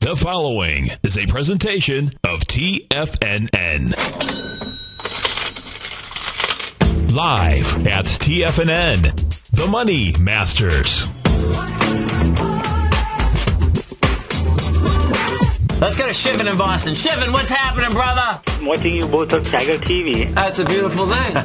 The following is a presentation of TFNN. Live at TFNN, The Money Masters. Let's go to Shivan in Boston. Shivan, what's happening, brother? I'm watching you both on Tiger TV. That's a beautiful thing.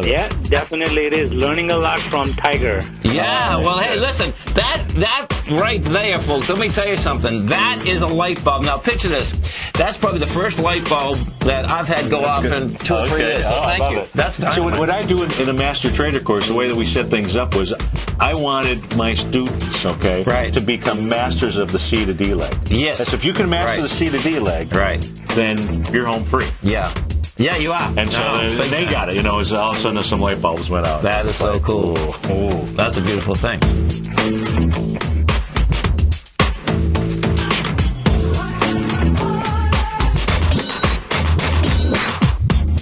Yeah, definitely it is. Learning a lot from Tiger. Yeah, well, hey, listen, that right there, folks, let me tell you something. That is a light bulb. Now, picture this. That's probably the first light bulb that I've had go off in 2 or 3 years. So thank you. That's dynamite. So what I do in a master trader course, the way that we set things up was I wanted my students, to become masters of the C to D leg. Yes. That's if you can master the C to D leg, then you're home free. Yeah. Yeah, you are. And so they got it. You know, all of a sudden some light bulbs went out. That is so cool. Ooh. That's a beautiful thing.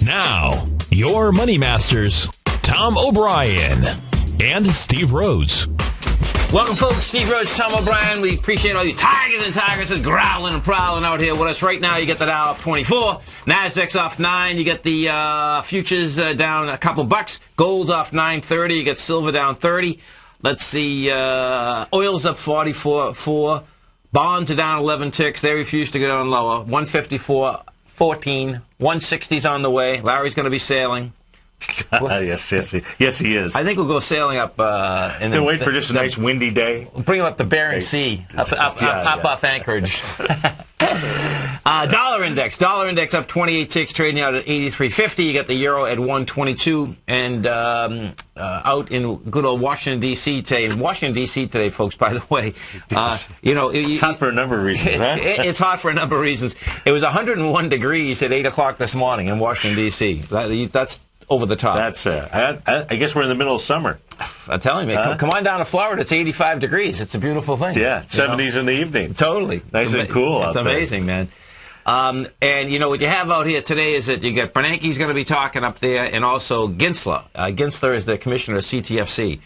Now, your Money Masters, Tom O'Brien and Steve Rhodes. Welcome, folks. Steve Rhodes, Tom O'Brien. We appreciate all you tigers and tigresses growling and prowling out here with us. Right now, you get the Dow off 24. Nasdaq's off 9. You get the futures down a couple bucks. Gold's off 9.30. You get silver down 30. Let's see. Oil's up 44.4. Bonds are down 11 ticks. They refuse to go down lower. 154.14. 160's on the way. Larry's going to be sailing. Yes, he is. I think we'll go sailing up. Wait for just a nice windy day. We'll bring him up the Bering Sea, up off Anchorage. Dollar index up 28 ticks, trading out at 83.50. You got the euro at 122, and out in good old Washington D.C. today. In Washington D.C. today, folks. By the way, it's hot for a number of reasons. It's hot for a number of reasons. It was 101 degrees at 8 o'clock this morning in Washington D.C. That's over the top. That's I guess we're in the middle of summer. I'm telling you, man. Come on down to Florida. It's 85 degrees. It's a beautiful thing. Yeah, 70s in the evening. Totally. Nice and cool It's amazing, man. And, what you have out here today is that you get Bernanke's going to be talking up there, and also Gensler. Gensler is the commissioner of CTFC.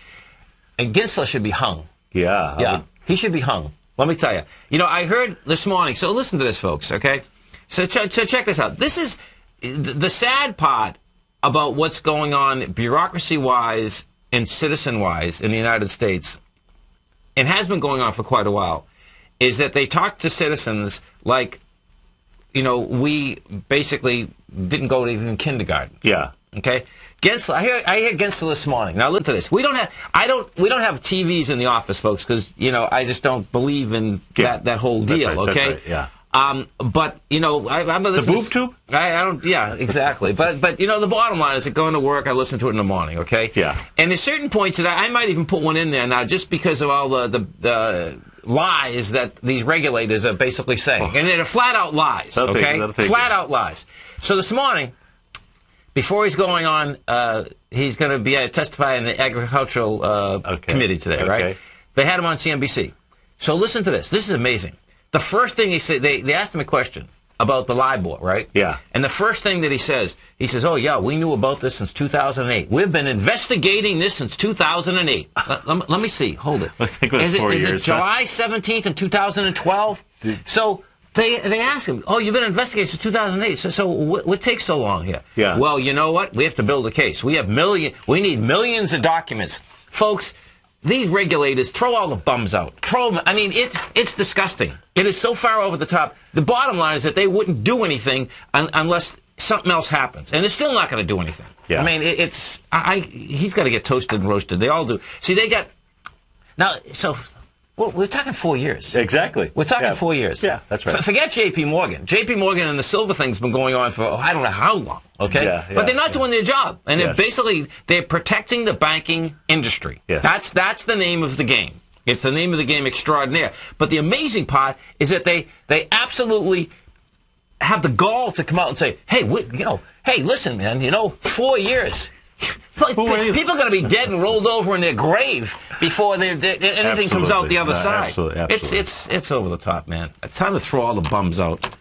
And Gensler should be hung. Yeah. He should be hung. Let me tell you. I heard this morning, so listen to this, folks, okay? So check this out. This is the sad part about what's going on bureaucracy-wise and citizen-wise in the United States, and has been going on for quite a while, is that they talk to citizens like, we basically didn't go to even kindergarten. Yeah. Okay? Gensler, I hear Gensler this morning. Now, look to this. We don't have TVs in the office, folks, because, I just don't believe in that whole deal, that's okay? Right, yeah. I'm the boob tube? I don't. Yeah, exactly. but the bottom line is that going to work, I listen to it in the morning. Okay. Yeah. And there's certain points that I might even put one in there now, just because of all the lies that these regulators are basically saying, and they're flat out lies. Flat out lies. So this morning, before he's going on, he's going to be testifying in the agricultural committee today, right? They had him on CNBC. So listen to this. This is amazing. The first thing he said, they asked him a question about the LIBOR, right? Yeah. And the first thing that he says, oh, yeah, we knew about this since 2008. We've been investigating this since 2008. Let me see. Hold it. I think it was 4 years. Is it July 17th in 2012? So they asked him, oh, you've been investigating since 2008. So what takes so long here? Yeah. Well, you know what? We have to build a case. We need millions of documents. Folks, these regulators throw all the bums out. It's disgusting. It is so far over the top. The bottom line is that they wouldn't do anything unless something else happens, and they're still not going to do anything. Yeah. He's got to get toasted and roasted. They all do. See, they got now. So we're talking 4 years. Exactly. We're talking 4 years. Yeah, that's right. Forget J.P. Morgan. J.P. Morgan and the silver thing's been going on for I don't know how long. Okay. Yeah, but they're not doing their job, and Yes. they're protecting the banking industry. Yes. That's the name of the game. It's the name of the game extraordinaire. But the amazing part is that they absolutely have the gall to come out and say, hey, hey, listen, man, 4 years. People are going to be dead and rolled over in their grave before anything comes out the other side. Absolutely. It's over the top, man. It's time to throw all the bums out.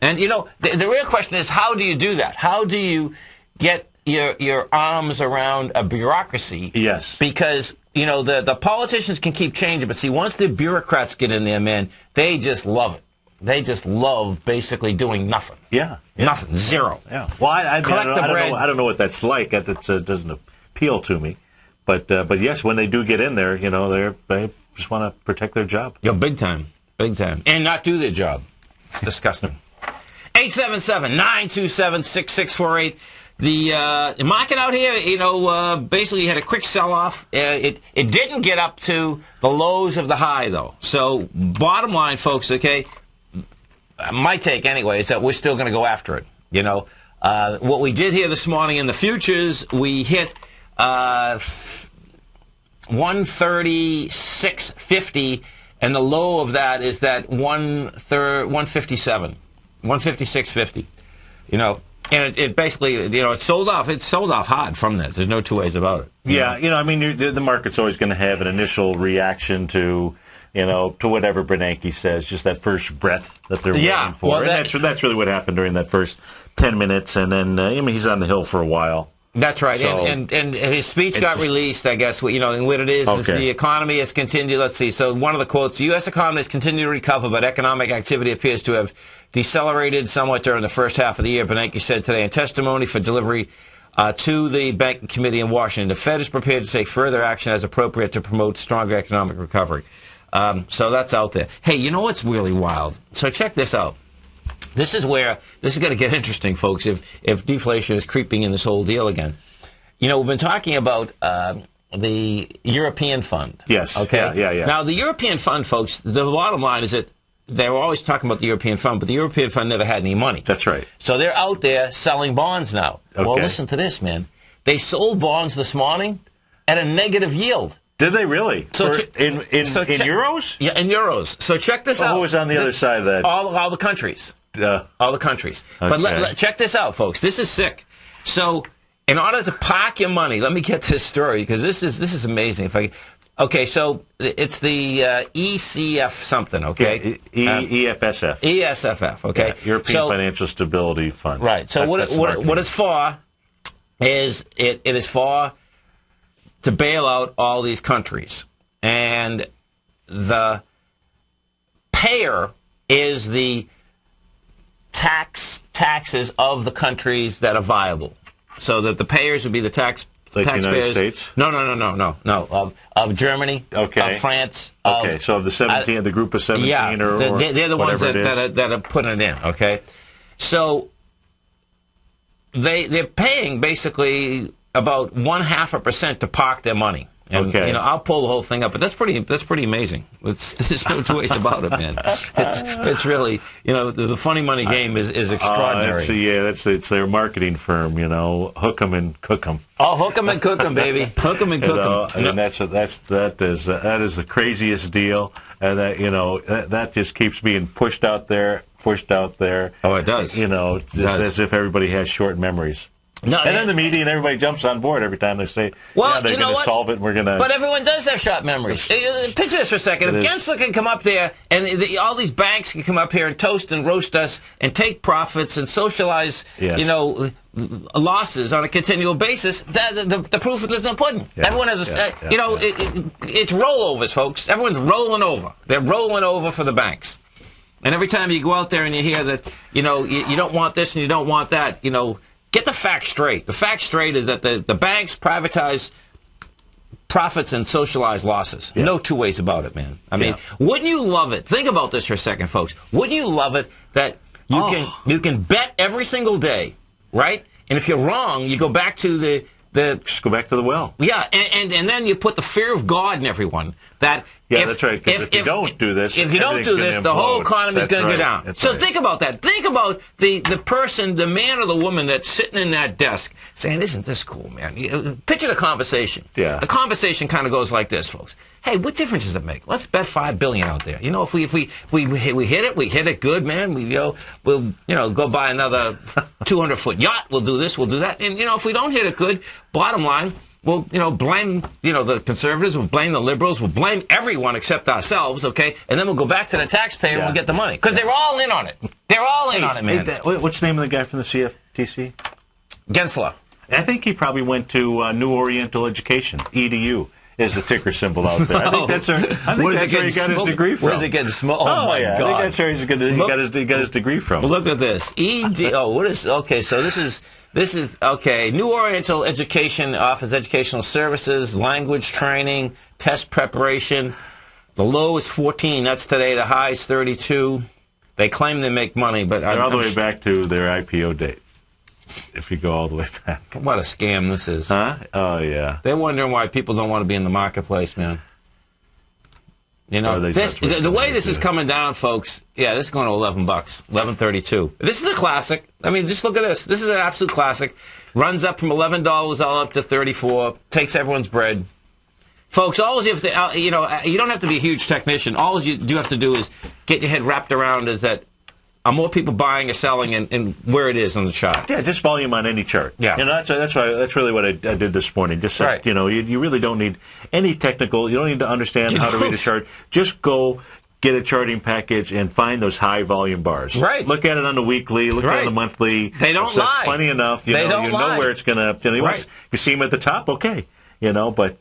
And, the real question is, how do you do that? How do you get your arms around a bureaucracy? Yes. Because, the politicians can keep changing, but see, once the bureaucrats get in there, man, they just love it. They just love basically doing nothing. Yeah. Nothing. Zero. Yeah. Well, I don't know what that's like. That doesn't appeal to me. But yes, when they do get in there, they just want to protect their job. Yeah, big time. Big time. And not do their job. It's disgusting. 877-927-6648. The market out here, basically had a quick sell-off. It didn't get up to the lows of the high, though. So, bottom line, folks, okay, my take anyway is that we're still going to go after it. What we did here this morning in the futures, we hit 136.50, and the low of that is that 157, 156.50. And it basically, it sold off. It sold off hard from that. There's no two ways about it. Yeah, the market's always going to have an initial reaction to whatever Bernanke says, just that first breath that they're waiting for. Well, and that's really what happened during that first 10 minutes. And then, he's on the hill for a while. That's right. So, and his speech got released, I guess. And what it is the economy has continued. Let's see. So one of the quotes, the U.S. economy has continued to recover, but economic activity appears to have decelerated somewhat during the first half of the year, Bernanke said today in testimony for delivery to the Banking Committee in Washington. The Fed is prepared to take further action as appropriate to promote stronger economic recovery. So that's out there. Hey, you know what's really wild? So check this out. This is going to get interesting, folks, if deflation is creeping in this whole deal again. We've been talking about the European Fund. Yes. Okay. Yeah. Now, the European Fund, folks, the bottom line is that they were always talking about the European Fund, but the European Fund never had any money. That's right. So they're out there selling bonds now. Okay. Well, listen to this, man. They sold bonds this morning at a negative yield. Did they really? So in euros? Yeah, in euros. So check this out. Who was on the other side of that? All the countries. All the countries. Okay. But check this out, folks. This is sick. So in order to park your money, let me get this story because this is amazing. So it's the ECF something, okay? EFSF. ESFF, okay? Yeah, European Financial Stability Fund. Right. So what it's for is it is for to bail out all these countries. And the payer is the taxes of the countries that are viable. So that the payers would be the taxpayers. Like the United States? No. Of Germany, of France. So of the 17, the group of 17 or they're the ones that are putting it in, okay? So they're paying basically about 0.5% to park their money. And, I'll pull the whole thing up, but that's pretty amazing. There's no two ways about it, man. It's really, the funny money game is extraordinary. It's their marketing firm, hook 'em and cook 'em. Oh, hook 'em and cook 'em, baby. Hook 'em and cook 'em. And that is the craziest deal, and that just keeps being pushed out there. Oh, it does. Just as if everybody has short memories. No, and then the media and everybody jumps on board every time they say, they're going to solve it and we're going to... But everyone does have short memories. Picture this for a second. If Gensler can come up there and all these banks can come up here and toast and roast us and take profits and socialize, losses on a continual basis, the proof is in the pudding. Yeah. Everyone has it's rollovers, folks. Everyone's rolling over. They're rolling over for the banks. And every time you go out there and you hear that, you don't want this and you don't want that, get the facts straight. The facts straight is that the banks privatize profits and socialize losses. Yeah. No two ways about it, man. I mean, wouldn't you love it? Think about this for a second, folks. Wouldn't you love it that you can bet every single day, right? And if you're wrong, you go back to the just go back to the well. Yeah, and then you put the fear of God in everyone. That's right. If you don't do this, the whole economy is going to go down. Think about that. Think about the person, the man or the woman that's sitting in that desk saying, "Isn't this cool, man?" Picture the conversation. Yeah. The conversation kind of goes like this, folks. Hey, what difference does it make? Let's bet $5 billion out there. If we hit it good, man. We'll go buy another 200-foot yacht. We'll do this. We'll do that. And if we don't hit it good, bottom line, we'll blame the conservatives. We'll blame the liberals. We'll blame everyone except ourselves. Okay, and then we'll go back to the taxpayer and we'll get the money because they're all in on it. They're all in on it, man. What's the name of the guy from the CFTC? Gensler. I think he probably went to New Oriental Education, EDU. is the ticker symbol out there. I think that's where he got his degree from. Where's it getting smoked? Oh, my God. I think that's where he got his degree from. Look at this. What is, okay, so this is, okay, New Oriental Education offers educational services, language training, test preparation. The low is 14. That's today. The high is 32. They claim they make money, but they're all the way back to their IPO date. If you go all the way back. What a scam this is. Huh? Oh, yeah. They're wondering why people don't want to be in the marketplace, man. You know, the way this is coming down, folks, yeah, this is going to $11, $11.32. This is a classic. I mean, just look at this. This is an absolute classic. Runs up from $11 all up to $34. Takes everyone's bread. Folks, all you have to, you don't have to be a huge technician. All you do have to do is get your head wrapped around is that are more people buying or selling and where it is on the chart? Yeah, just volume on any chart. Yeah. That's really what I did this morning. Just said, you really don't need any technical. You don't need to understand how to read a chart. Just go get a charting package and find those high volume bars. Right. Look at it on the weekly. Look at it on the monthly. They don't lie. Plenty enough. You know where it's going to. If you see them at the top, okay. But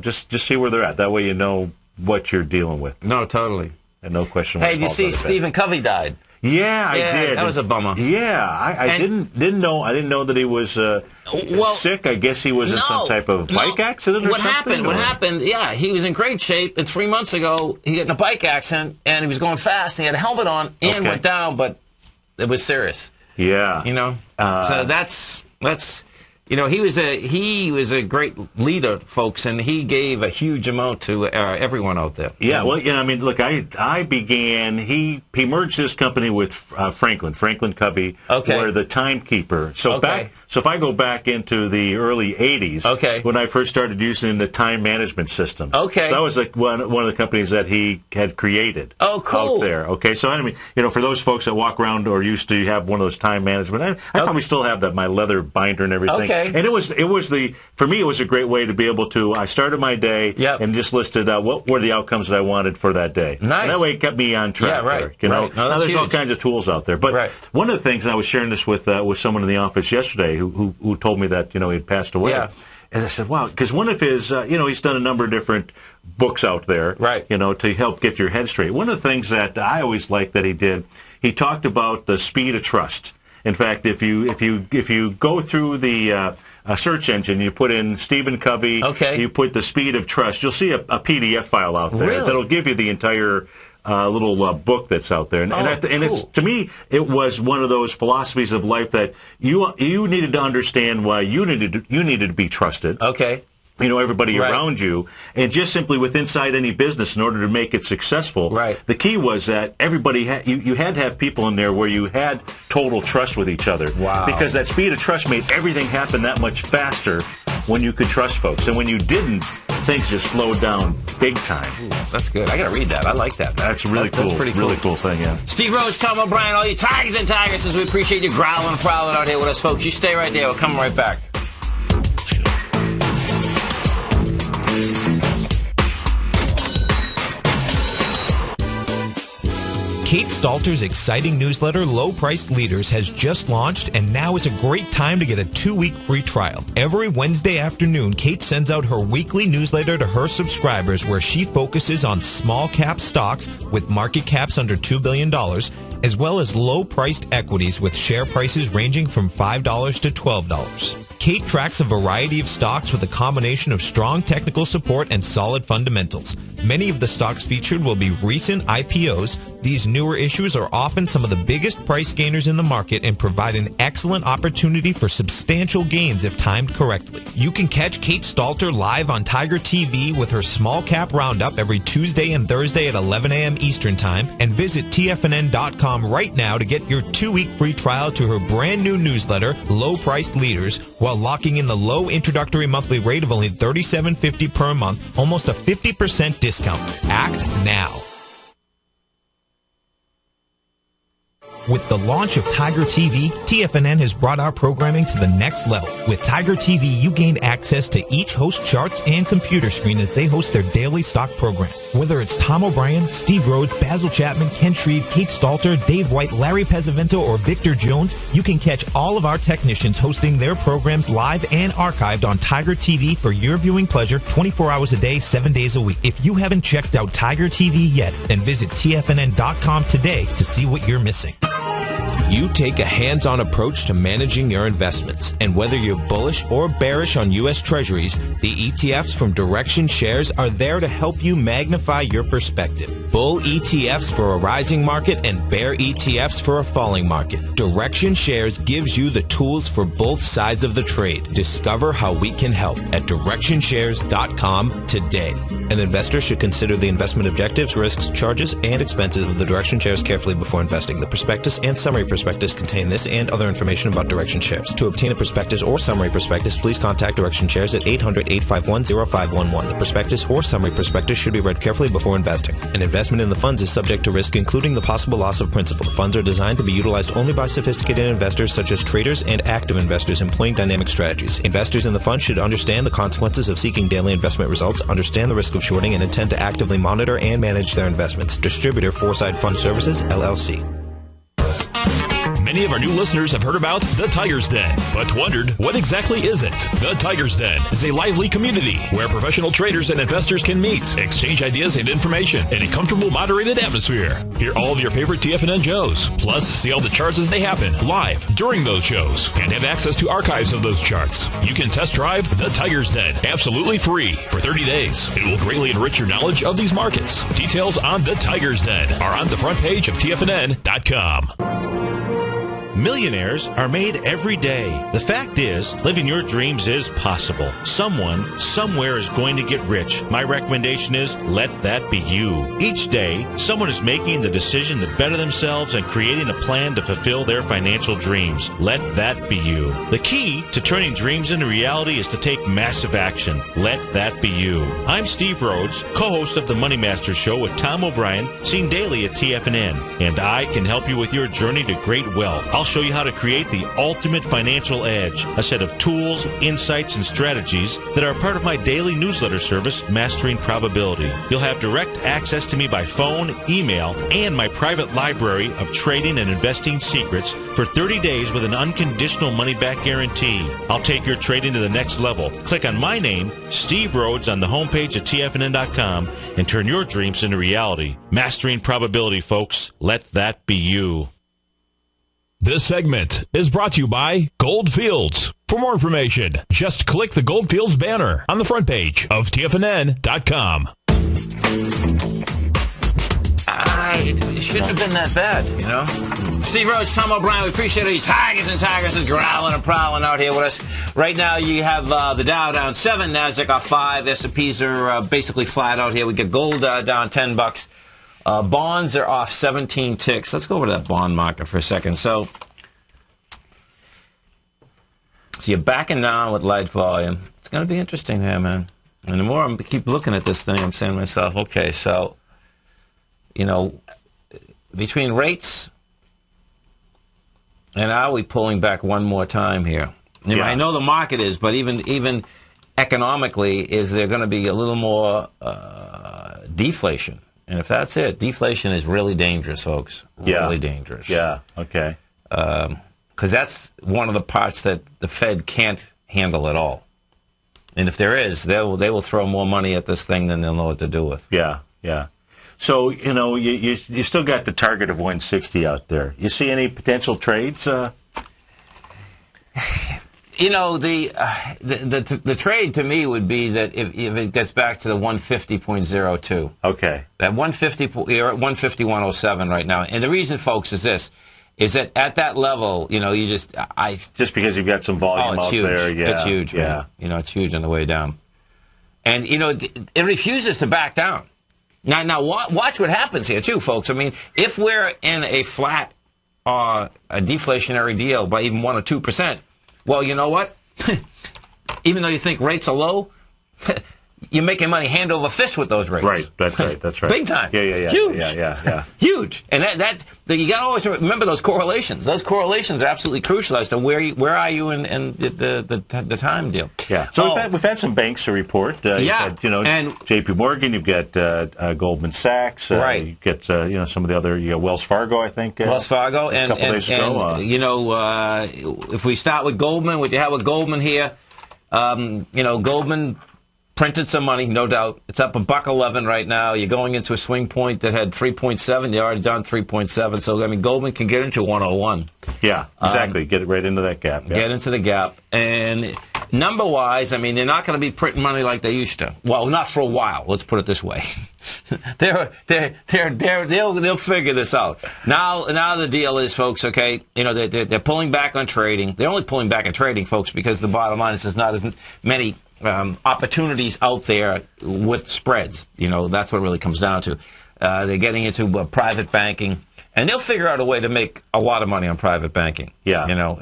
just see where they're at. That way you know what you're dealing with. No, totally. And no question. Hey, did you see Stephen Covey died? Yeah, I did. That was a bummer. Yeah, I didn't know. I didn't know that he was sick. I guess he was in some type of bike accident or something. What happened? Yeah, he was in great shape, and 3 months ago he got in a bike accident, and he was going fast. And he had a helmet on and went down, but it was serious. Yeah, so that's. He was a great leader, folks, and he gave a huge amount to everyone out there. Yeah, well, look, I began. He merged his company with Franklin Covey, were the timekeeper. So if I go back into the early '80s, when I first started using the time management systems, so that was like one of the companies that he had created. Oh, cool. Out there. Okay, so I mean, for those folks that walk around or used to have one of those time management, I probably still have that, my leather binder and everything. Okay. And for me, it was a great way to be able to, I started my day and just listed what were the outcomes that I wanted for that day. Nice. And that way it kept me on track. Yeah, right. There, No, now there's all kinds of tools out there. But one of the things, and I was sharing this with someone in the office yesterday who told me that, he had passed away. Yeah. And I said, wow, because one of his, he's done a number of different books out there, to help get your head straight. One of the things that I always liked that he did, he talked about the speed of trust. In fact, if you go through the search engine, you put in Stephen Covey, you put the speed of trust, you'll see a PDF file out there that'll give you the entire little book that's out there. And it's, to me, it was one of those philosophies of life that you needed to understand why you needed to be trusted. Okay. Everybody around you, and just simply with inside any business in order to make it successful. Right. The key was that everybody you had to have people in there where you had total trust with each other. Wow. Because that speed of trust made everything happen that much faster when you could trust folks. And when you didn't, things just slowed down big time. Ooh, that's good. I got to read that. I like that. That's really cool. That's pretty cool. Really cool thing, yeah. Steve Rhodes, Tom O'Brien, all you Tigers and Tigresses, we appreciate you growling and prowling out here with us, folks. You stay right there. We'll come right back. Kate Stalter's exciting newsletter, Low Priced Leaders, has just launched, and now is a great time to get a 2-week free trial. Every Wednesday afternoon, Kate sends out her weekly newsletter to her subscribers where she focuses on small cap stocks with market caps under $2 billion, as well as low-priced equities with share prices ranging from $5 to $12. Kate tracks a variety of stocks with a combination of strong technical support and solid fundamentals. Many of the stocks featured will be recent IPOs. These newer issues are often some of the biggest price gainers in the market and provide an excellent opportunity for substantial gains if timed correctly. You can catch Kate Stalter live on Tiger TV with her Small Cap Roundup every Tuesday and Thursday at 11 a.m. Eastern Time, and visit TFNN.com right now to get your 2-week free trial to her brand new newsletter, Low Priced Leaders, while locking in the low introductory monthly rate of only $37.50 per month, almost a 50% discount. Act now. With the launch of Tiger TV, TFNN has brought our programming to the next level. With Tiger TV, you gain access to each host charts and computer screen as they host their daily stock program. Whether it's Tom O'Brien, Steve Rhodes, Basil Chapman, Ken Shreve, Kate Stalter, Dave White, Larry Pezzavento, or Victor Jones, you can catch all of our technicians hosting their programs live and archived on Tiger TV for your viewing pleasure 24 hours a day, 7 days a week. If you haven't checked out Tiger TV yet, then visit TFNN.com today to see what you're missing. You take a hands-on approach to managing your investments. And whether you're bullish or bearish on U.S. Treasuries, the ETFs from Direction Shares are there to help you magnify your perspective. Bull ETFs for a rising market and bear ETFs for a falling market. Direction Shares gives you the tools for both sides of the trade. Discover how we can help at DirectionShares.com today. An investor should consider the investment objectives, risks, charges, and expenses of the Direction Shares carefully before investing. The prospectus and summary prospectus contain this and other information about Direction Shares. To obtain a prospectus or summary prospectus, please contact Direction Shares at 800-851-0511. The prospectus or summary prospectus should be read carefully before investing. An investment in the funds is subject to risk, including the possible loss of principal. The funds are designed to be utilized only by sophisticated investors such as traders and active investors employing dynamic strategies. Investors in the fund should understand the consequences of seeking daily investment results, understand the risk of shorting, and intend to actively monitor and manage their investments. Distributor Foreside Fund Services, LLC. Many of our new listeners have heard about the Tiger's Den, but wondered, what exactly is it? The Tiger's Den is a lively community where professional traders and investors can meet, exchange ideas and information in a comfortable, moderated atmosphere. Hear all of your favorite TFNN shows, plus see all the charts as they happen live during those shows, and have access to archives of those charts. You can test drive the Tiger's Den absolutely free for 30 days. It will greatly enrich your knowledge of these markets. Details on the Tiger's Den are on the front page of TFNN.com. Millionaires are made every day. The fact is, living your dreams is possible. Someone, somewhere is going to get rich. My recommendation is, let that be you. Each day, someone is making the decision to better themselves and creating a plan to fulfill their financial dreams. Let that be you. The key to turning dreams into reality is to take massive action. Let that be you. I'm Steve Rhodes, co-host of the Money Master Show with Tom O'Brien, seen daily at TFNN, and I can help you with your journey to great wealth. I'll show you how to create the ultimate financial edge, a set of tools, insights, and strategies that are part of my daily newsletter service, Mastering Probability. You'll have direct access to me by phone, email, and my private library of trading and investing secrets for 30 days with an unconditional money-back guarantee. I'll take your trading to the next level. Click on my name, Steve Rhodes, on the homepage at TFNN.com and turn your dreams into reality. Mastering Probability, folks. Let that be you. This segment is brought to you by Goldfields. For more information, just click the Goldfields banner on the front page of TFNN.com. It shouldn't have been that bad, you know? Steve Rhodes, Tom O'Brien, we appreciate all you tigers and tigresses growling and prowling out here with us. Right now, you have the Dow down 7, NASDAQ off 5, S&Ps are basically flat out here. We get gold down $10. Bonds are off 17 ticks. Let's go over to that bond market for a second. So you're backing down with light volume. It's going to be interesting here, man. And the more I keep looking at this thing, I'm saying to myself, okay, so, you know, between rates and are we pulling back one more time here? Yeah. I know the market is, but even economically, is there going to be a little more deflation? And if that's it, deflation is really dangerous, folks. Really dangerous. Yeah, okay. Because that's one of the parts that the Fed can't handle at all. And if there is, they will throw more money at this thing than they'll know what to do with. Yeah, yeah. So, you know, you still got the target of 160 out there. You see any potential trades? You know, the trade to me would be that if it gets back to the 150.02. Okay. That 150, you're at 151.07 right now. And the reason, folks, is this, is that at that level, you know, just because you've got some volume out huge. there. Yeah. It's huge, man. Yeah. You know, it's huge on the way down. And, you know, it refuses to back down. Now watch what happens here, too, folks. I mean, if we're in a flat a deflationary deal by even 1 or 2%, well, you know what? Even though you think rates are low, you're making money hand over fist with those rates. Right, that's right. Big time. Yeah. Huge. Yeah. Huge. And that's you got to always remember those correlations. Those correlations are absolutely crucial as to where are you in the time deal. Yeah. So we've had some banks to report. You've had, and J.P. Morgan. You've got Goldman Sachs. Right. You get some of the other. Wells Fargo, I think. Wells Fargo, a couple days ago. If we start with Goldman, what you have with Goldman here, Goldman printed some money, no doubt. It's up $1.11 right now. You're going into a swing point that had 3.7. You're already down 3.7. So, Goldman can get into 101. Yeah, exactly. Get it right into that gap. Yeah. Get into the gap. And number-wise, they're not going to be printing money like they used to. Well, not for a while. Let's put it this way. They'll figure this out. Now the deal is, folks, okay, they're pulling back on trading. They're only pulling back on trading, folks, because the bottom line is there's not as many opportunities out there with spreads. That's what it really comes down to. They're getting into private banking, and they'll figure out a way to make a lot of money on private banking. Yeah.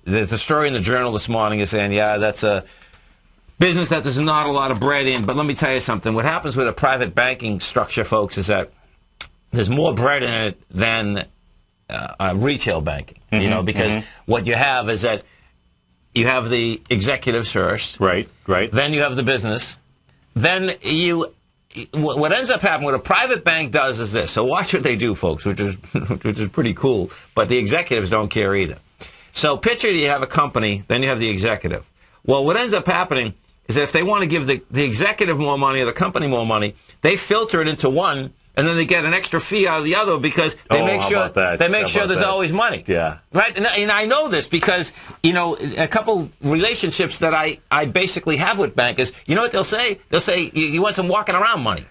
There's a story in the Journal this morning is saying, that's a business that there's not a lot of bread in. But let me tell you something. What happens with a private banking structure, folks, is that there's more bread in it than retail banking. Because what you have is that you have the executives first. Right. Then you have the business. Then what ends up happening, what a private bank does is this. So watch what they do, folks, which is pretty cool. But the executives don't care either. So picture you have a company, then you have the executive. Well, what ends up happening is that if they want to give the executive more money or the company more money, they filter it into one, and then they get an extra fee out of the other because they make sure there's always money. Yeah. Right? And I know this because, a couple relationships that I basically have with bankers, you know what they'll say? They'll say, you want some walking around money.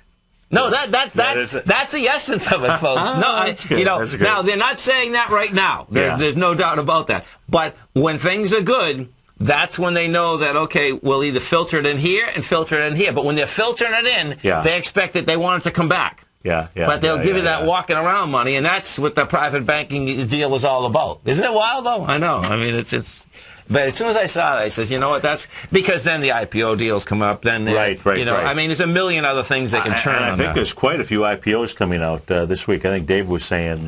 No, that's the essence of it, folks. Now they're not saying that right now. There's no doubt about that. But when things are good, that's when they know that, okay, we'll either filter it in here and filter it in here. But when they're filtering it in, they expect that they want it to come back. But they'll give you that walking around money, and that's what the private banking deal is all about. Isn't it wild, though? I know. it's. But as soon as I saw it, I says, you know what? That's because then the IPO deals come up. Then right. there's a million other things they can turn. I think there's quite a few IPOs coming out this week. I think Dave was saying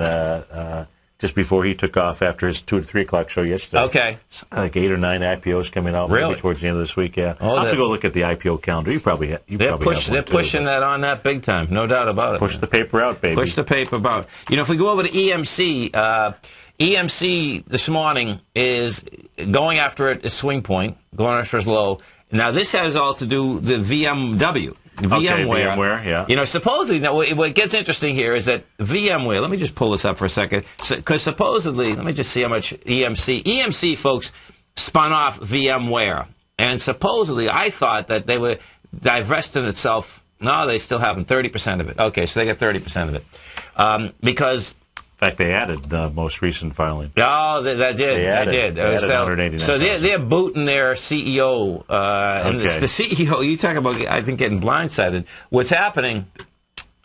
just before he took off after his 2 to 3 o'clock show yesterday. Okay. Like 8 or 9 IPOs coming out maybe towards the end of this week. Yeah. I'll have to go look at the IPO calendar. They're pushing that on that big time. No doubt about it. Push the paper out, baby. Push the paper out. If we go over to EMC, EMC this morning is going after a swing point, going after its low. Now, this has all to do with the VMware. Yeah. Supposedly, now what gets interesting here is that VMware, let me just pull this up for a second, because supposedly, let me just see how much EMC, folks, spun off VMware. And supposedly, I thought that they were divesting itself. No, they still haven't, 30% of it. Okay, so they got 30% of it. Because... In fact, they added the most recent filing. Oh, they did. They added so they're booting their CEO. And the CEO, you talk about, I think, getting blindsided. What's happening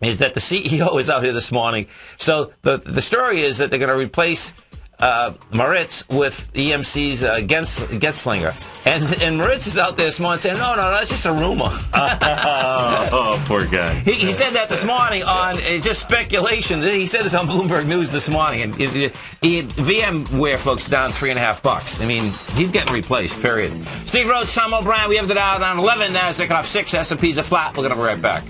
is that the CEO is out here this morning. So the story is that they're going to replace Moritz with EMC's Genslinger. And Moritz is out there this morning saying, no, that's just a rumor. Oh, poor guy. He said that this morning on just speculation. He said this on Bloomberg News this morning. And VMware, folks, down $3.50. He's getting replaced, period. Steve Rhodes, Tom O'Brien. We have the Dow down 11, NASDAQ off 6, S&P's are flat. We're going to be right back.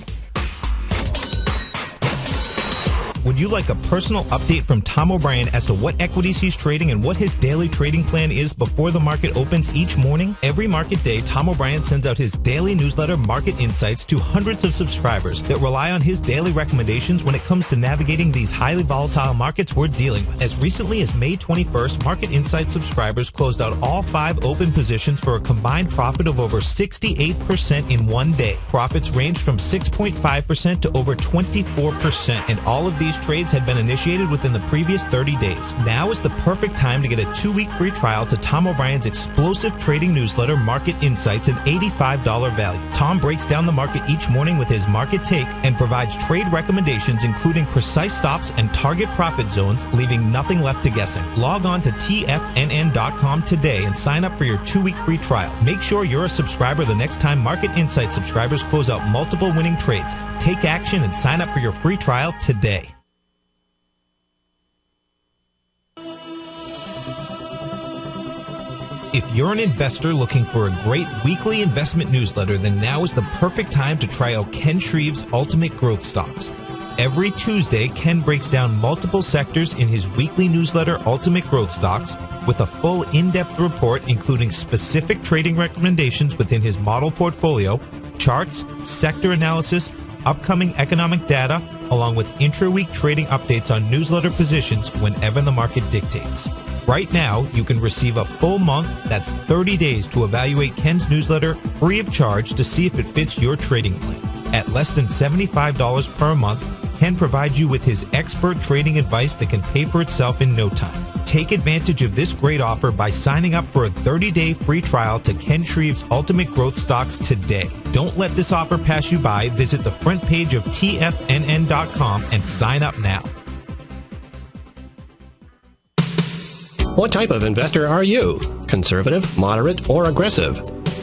Would you like a personal update from Tom O'Brien as to what equities he's trading and what his daily trading plan is before the market opens each morning? Every market day, Tom O'Brien sends out his daily newsletter, Market Insights, to hundreds of subscribers that rely on his daily recommendations when it comes to navigating these highly volatile markets we're dealing with. As recently as May 21st, Market Insights subscribers closed out all 5 open positions for a combined profit of over 68% in one day. Profits ranged from 6.5% to over 24%, and all of these these trades had been initiated within the previous 30 days. Now is the perfect time to get a 2-week free trial to Tom O'Brien's explosive trading newsletter, Market Insights, an $85 value. Tom breaks down the market each morning with his market take and provides trade recommendations, including precise stops and target profit zones, leaving nothing left to guessing. Log on to tfnn.com today and sign up for your 2-week free trial. Make sure you're a subscriber the next time Market Insights subscribers close out multiple winning trades. Take action and sign up for your free trial today. If you're an investor looking for a great weekly investment newsletter, then now is the perfect time to try out Ken Shreve's Ultimate Growth Stocks. Every Tuesday, Ken breaks down multiple sectors in his weekly newsletter, Ultimate Growth Stocks, with a full in-depth report including specific trading recommendations within his model portfolio, charts, sector analysis, upcoming economic data, along with intra-week trading updates on newsletter positions whenever the market dictates. Right now, you can receive a full month, that's 30 days, to evaluate Ken's newsletter free of charge to see if it fits your trading plan. At less than $75 per month, Ken provides you with his expert trading advice that can pay for itself in no time. Take advantage of this great offer by signing up for a 30-day free trial to Ken Shreve's Ultimate Growth Stocks today. Don't let this offer pass you by. Visit the front page of tfnn.com and sign up now. What type of investor are you? Conservative, moderate, or aggressive?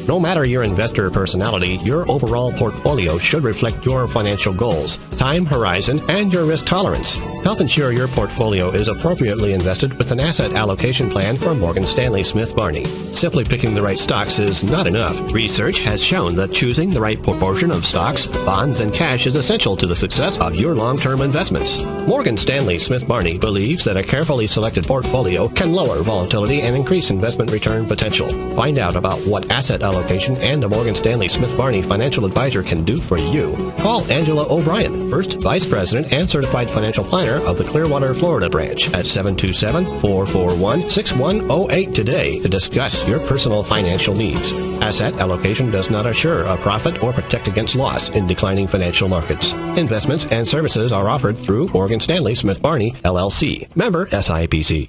No matter your investor personality, your overall portfolio should reflect your financial goals, time horizon, and your risk tolerance. Help ensure your portfolio is appropriately invested with an asset allocation plan from Morgan Stanley Smith Barney. Simply picking the right stocks is not enough. Research has shown that choosing the right proportion of stocks, bonds, and cash is essential to the success of your long-term investments. Morgan Stanley Smith Barney believes that a carefully selected portfolio can lower volatility and increase investment return potential. Find out about what asset allocation and a Morgan Stanley Smith Barney financial advisor can do for you. Call Angela O'Brien, First Vice President and Certified Financial Planner of the Clearwater, Florida branch at 727-441-6108 today to discuss your personal financial needs. Asset allocation does not assure a profit or protect against loss in declining financial markets. Investments and services are offered through Morgan Stanley Smith Barney, LLC. Member SIPC.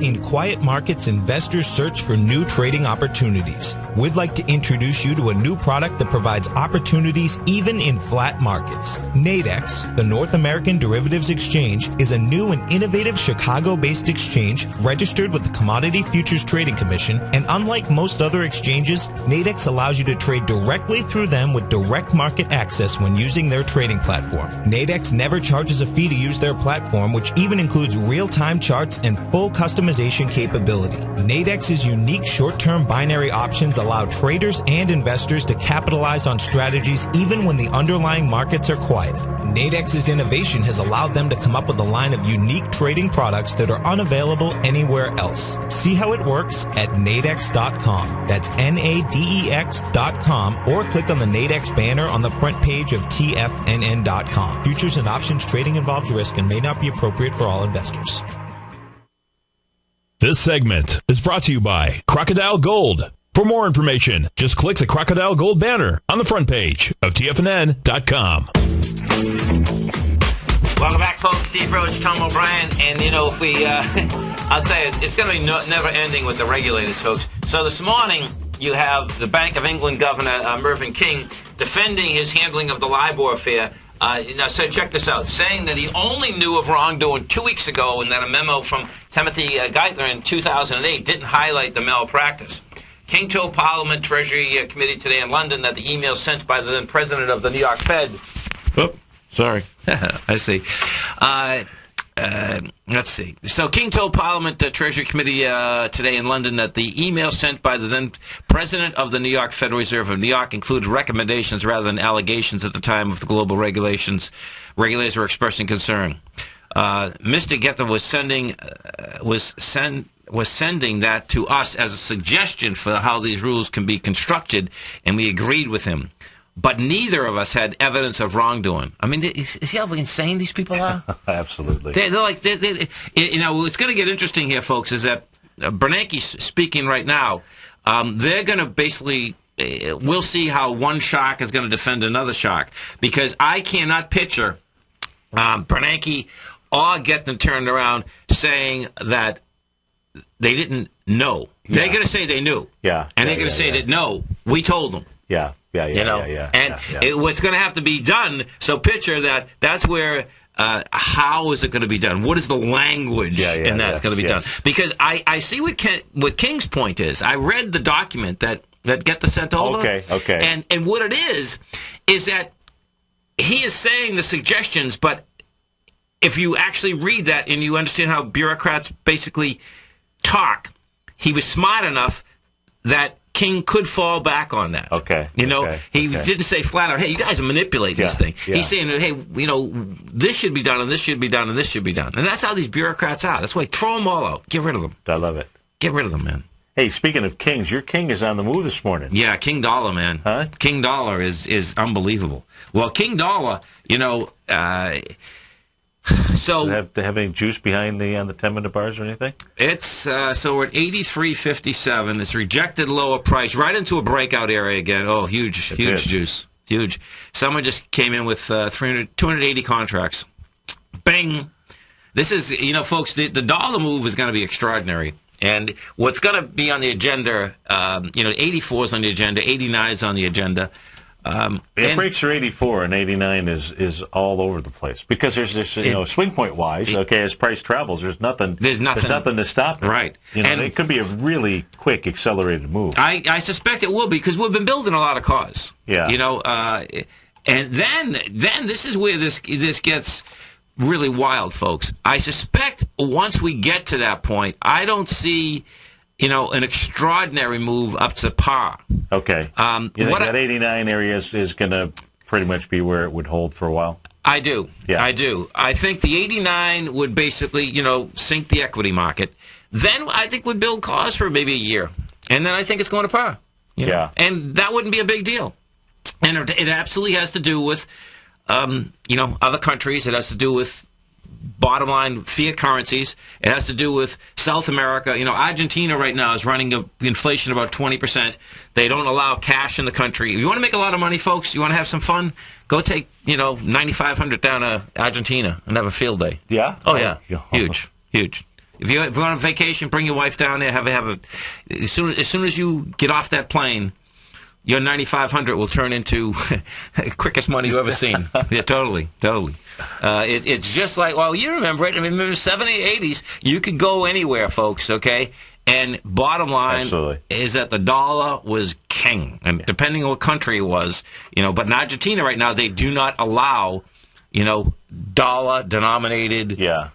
In quiet markets, investors search for new trading opportunities. We'd like to introduce you to a new product that provides opportunities even in flat markets. Nadex, the North American Derivatives Exchange, is a new and innovative Chicago-based exchange registered with the Commodity Futures Trading Commission, and unlike most other exchanges, Nadex allows you to trade directly through them with direct market access when using their trading platform. Nadex never charges a fee to use their platform, which even includes real-time charts and full customization capability. Nadex's unique short-term binary options allow traders and investors to capitalize on strategies even when the underlying markets are quiet. Nadex's innovation has allowed them to come up with a line of unique trading products that are unavailable anywhere else. See how it works at nadex.com. That's NADEX.com, or click on the Nadex banner on the front page of TFNN.com. Futures and options trading involves risk and may not be appropriate for all investors. This segment is brought to you by Crocodile Gold. For more information, just click the Crocodile Gold banner on the front page of TFNN.com. Welcome back, folks. Steve Rhodes, Tom O'Brien. And, if we, I'll tell you, it's going to be never ending with the regulators, folks. So this morning, you have the Bank of England Governor Mervyn King defending his handling of the LIBOR affair. So check this out, saying that he only knew of wrongdoing 2 weeks ago and that a memo from Timothy Geithner in 2008 didn't highlight the malpractice. King told Parliament Treasury Committee today in London that the email sent by the then president of the New York Fed... Oh, sorry. I see. Let's see. So King told Parliament Treasury Committee today in London that the email sent by the then president of the New York Federal Reserve of New York included recommendations rather than allegations at the time of the global regulations. Regulators were expressing concern. Mr. Geithner was sending that to us as a suggestion for how these rules can be constructed, and we agreed with him. But neither of us had evidence of wrongdoing. I mean, see how insane these people are? Absolutely. They're like, what's going to get interesting here, folks, is that Bernanke's speaking right now. They're going to basically, we'll see how one shark is going to defend another shark. Because I cannot picture Bernanke, or get them turned around saying that they didn't know. Yeah. They're going to say they knew. Yeah. And they're going to say that, no, we told them. Yeah. What's going to have to be done, so picture that that's where, how is it going to be done? What is the language in that going to be done? Because I see what King's point is. I read the document that Get the sent over. Okay. And what it is that he is saying the suggestions, but if you actually read that and you understand how bureaucrats basically talk, he was smart enough that King could fall back on that. He didn't say flat out, hey, you guys are manipulating this thing. Yeah. He's saying, hey, this should be done, and this should be done, and this should be done. And that's how these bureaucrats are. That's why throw them all out. Get rid of them. I love it. Get rid of them, man. Hey, speaking of kings, your king is on the move this morning. Yeah, King Dollar, man. Huh? King Dollar is unbelievable. Well, King Dollar, so do they have any juice behind on the 10-minute bars or anything? It's so we're at 83.57. It's rejected lower price right into a breakout area again. Oh, huge juice, huge. Someone just came in with 280 contracts. Bing. This is folks. The dollar move is going to be extraordinary. And what's going to be on the agenda, 84 is on the agenda, 89 is on the agenda. It breaks through 84 and 89 is all over the place because there's this, swing point wise. As price travels, there's nothing to stop it. Right, and it could be a really quick, accelerated move. I suspect it will be because we've been building a lot of cars. Yeah, and then this is where this gets really wild, folks. I suspect once we get to that point, I don't see an extraordinary move up to par. Okay. You think that 89 area is going to pretty much be where it would hold for a while? I do. Yeah. I do. I think the 89 would basically, sink the equity market. Then I think would build cause for maybe a year. And then I think it's going to par. Yeah. And that wouldn't be a big deal. And it absolutely has to do with, other countries. It has to do with bottom line fiat currencies. It has to do with South America. Argentina right now is running inflation about 20%. They don't allow cash in the country. If you want to make a lot of money, folks, you want to have some fun, go take, 9,500 down to Argentina and have a field day. Yeah? Oh, yeah. Huge. If you want on vacation, bring your wife down there, have a as soon as you get off that plane, your 9,500 will turn into quickest money you've ever seen. Yeah, totally. It's just like, well, you remember it. I mean, remember 70s, 80s, you could go anywhere, folks, okay? And bottom line is that the dollar was king. And depending on what country it was, but in Argentina right now, they do not allow, dollar-denominated, they